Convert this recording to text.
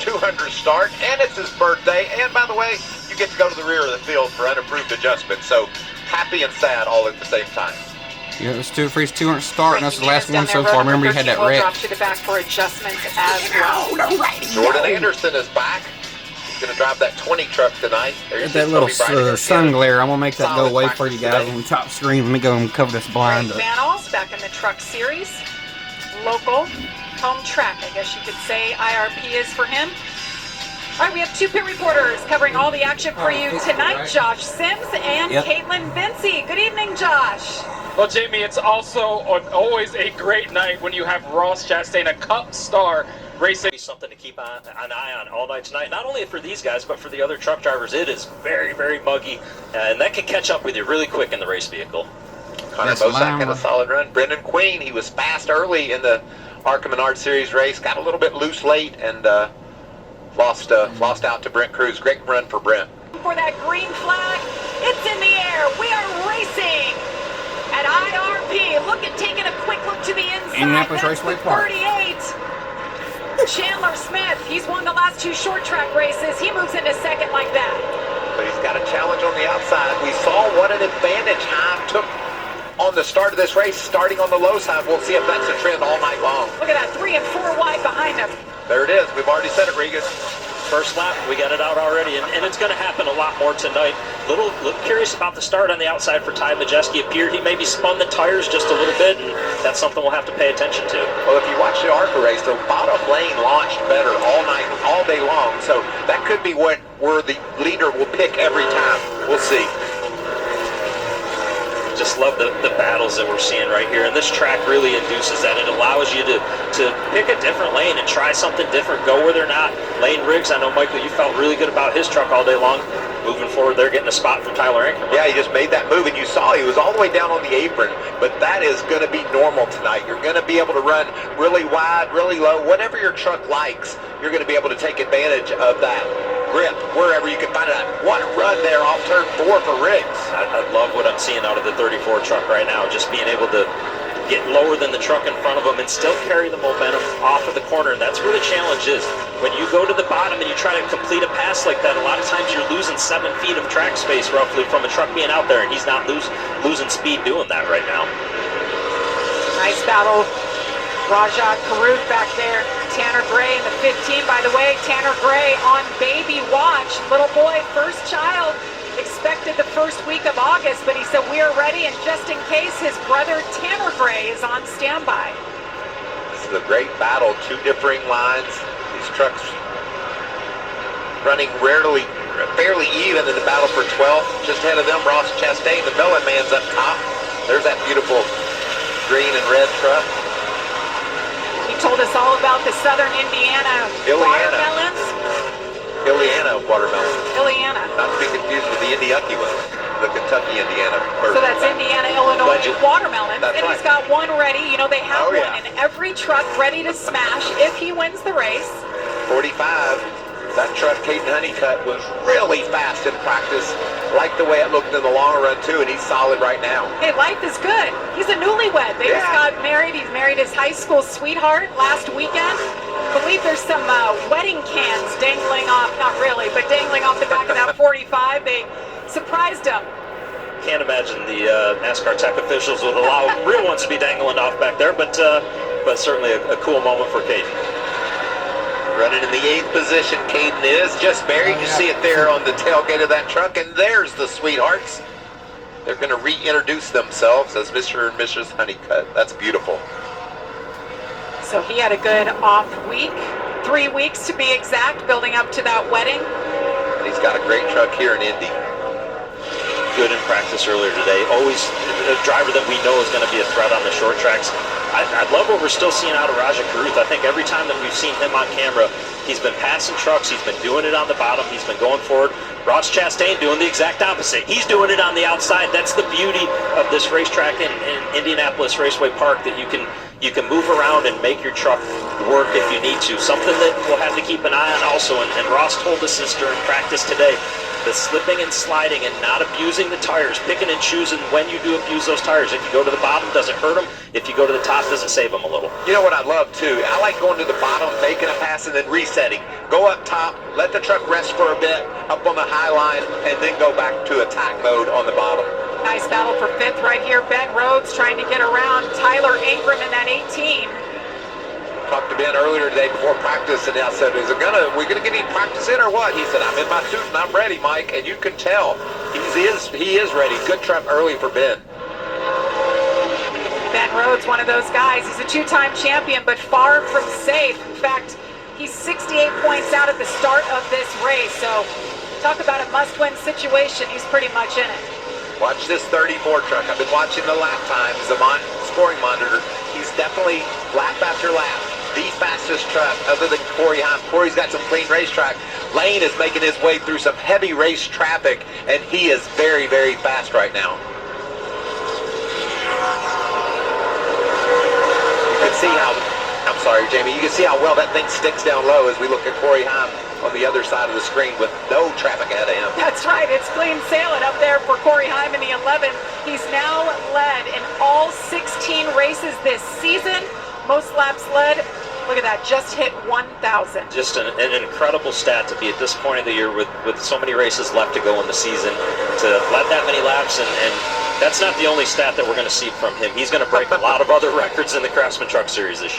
200 start, and it's his birthday. And by the way, you get to go to the rear of the field for unapproved adjustment. So happy and sad all at the same time. Yeah, it was for his 200 start, and that's the last one so far. Remember, he had that wreck. Drop to the back for adjustments as well. Jordan Anderson is back. He's going to drive that 20 truck tonight. There's that little sun glare. I'm going to make that go away for you guys on the top screen. Let me go and cover this blind up. Van Alls back in the truck series. Local home track, I guess you could say IRP is for him. All right, we have two pit reporters covering all the action for you tonight. Josh Sims and Caitlin Vinci. Good evening, Josh. Well, Jamie, it's also always a great night when you have Ross Chastain, a Cup star, racing. Something to keep an eye on all night tonight. Not only for these guys, but for the other truck drivers. It is very, very muggy, and that can catch up with you really quick in the race vehicle. Connor Bosak had a solid run. Brendan Queen, he was fast early in the ARCA Menard Series race. Got a little bit loose late and lost out to Brent Cruz. Great run for Brent. For that green flag, it's in the air. We are racing at IRP. Taking a quick look to the inside. Indianapolis Raceway Park. 38. Chandler Smith, he's won the last two short track races. He moves into second like that. But he's got a challenge on the outside. We saw what an advantage Heim took on the start of this race, starting on the low side. We'll see if that's a trend all night long. Look at that, 3 and 4 wide behind him. There it is. We've already said it, Regan. First lap, we got it out already, and it's going to happen a lot more tonight. Little curious about the start on the outside for Ty Majeski. Appeared he maybe spun the tires just a little bit, and that's something we'll have to pay attention to. Well, if you watch the ARCA race, the bottom lane launched better all night, all day long. So that could be where the leader will pick every time. We'll see. Just love the battles that we're seeing right here, and this track really induces that. It allows you to pick a different lane and try something different, go where they're not. Lane Riggs, I know, Michael, you felt really good about his truck all day long. Moving forward, they're getting a spot from Tyler Ankerman. Yeah, he just made that move, and you saw he was all the way down on the apron, but that is going to be normal tonight. You're going to be able to run really wide, really low, whatever your truck likes. You're going to be able to take advantage of that grip wherever you can find it. What a run there off turn 4 for Riggs. I love what I'm seeing out of the 34 truck right now, just being able to get lower than the truck in front of them and still carry the momentum off of the corner. And that's where the challenge is. When you go to the bottom and you try to complete a pass like that, a lot of times you're losing 7 feet of track space roughly from a truck being out there, and he's not losing speed doing that right now. Nice battle. Rajat Karut back there. Tanner Gray in the 15. By the way, Tanner Gray on baby watch. Little boy, first child, expected the first week of August, but he said we are ready, and just in case, his brother Tanner Gray is on standby. This is a great battle. Two differing lines. These trucks running fairly even in the battle for 12th. Just ahead of them, Ross Chastain, the Melon Man's up top. There's that beautiful green and red truck. He told us all about the Southern Indiana watermelons. Ileana watermelon. Ileana. Not to be confused with the Indiana one, the Kentucky, Indiana version. So that's Indiana, Illinois watermelon. That's and right. He's got one ready. You know, they have one in every truck ready to smash if he wins the race. 45. That truck, Caden Honeycutt, was really fast in practice. Like the way it looked in the long run, too, and he's solid right now. Hey, life is good. He's a newlywed. They just got married. He's married his high school sweetheart last weekend. I believe there's some wedding cans dangling off, not really, but dangling off the back of that 45. They surprised him. Can't imagine the NASCAR tech officials would allow real ones to be dangling off back there, but certainly a cool moment for Caden. Running in the 8th position, Caden is just buried. You see it there on the tailgate of that truck, and there's the Sweethearts. They're going to reintroduce themselves as Mr. and Mrs. Honeycutt. That's beautiful. So he had a good off week, 3 weeks to be exact, building up to that wedding. And he's got a great truck here in Indy. Good in practice earlier today. Always a driver that we know is going to be a threat on the short tracks. I love what we're still seeing out of Rajat Karuth. I think every time that we've seen him on camera, he's been passing trucks, he's been doing it on the bottom, he's been going forward. Ross Chastain doing the exact opposite. He's doing it on the outside. That's the beauty of this racetrack in Indianapolis Raceway Park, that you you can move around and make your truck work if you need to. Something that we'll have to keep an eye on also, and Ross told us this during practice today, the slipping and sliding and not abusing the tires, picking and choosing when you do abuse those tires. If you go to the bottom, does it hurt them? If you go to the top, does it save them a little? You know what I love too? I like going to the bottom, making a pass, and then resetting. Go up top, let the truck rest for a bit, up on the high line, and then go back to attack mode on the bottom. Nice battle for 5th right here. Ben Rhodes trying to get around Tyler Ingram in that 18. Talked to Ben earlier today before practice, and I said, we gonna get any practice in or what? He said, I'm in my suit and I'm ready, Mike. And you can tell he is ready. Good trap early for Ben. Ben Rhodes, one of those guys. He's a 2-time champion, but far from safe. In fact, he's 68 points out at the start of this race. So talk about a must-win situation. He's pretty much in it. Watch this 34 truck. I've been watching the lap times, the scoring monitor. He's definitely lap after lap the fastest truck other than Corey Heim. Corey's got some clean racetrack. Lane is making his way through some heavy race traffic, and he is very, very fast right now. You can see how, I'm sorry, Jamie, you can see how well that thing sticks down low as we look at Corey Heim on the other side of the screen with no traffic ahead of him. That's right. It's clean sailing up there for Corey Heim in the 11. He's now led in all 16 races this season. Most laps led. Look at that, just hit 1,000. Just an incredible stat to be at this point of the year with so many races left to go in the season, to let that many laps, and that's not the only stat that we're going to see from him. He's going to break a lot of other records in the Craftsman Truck Series this year.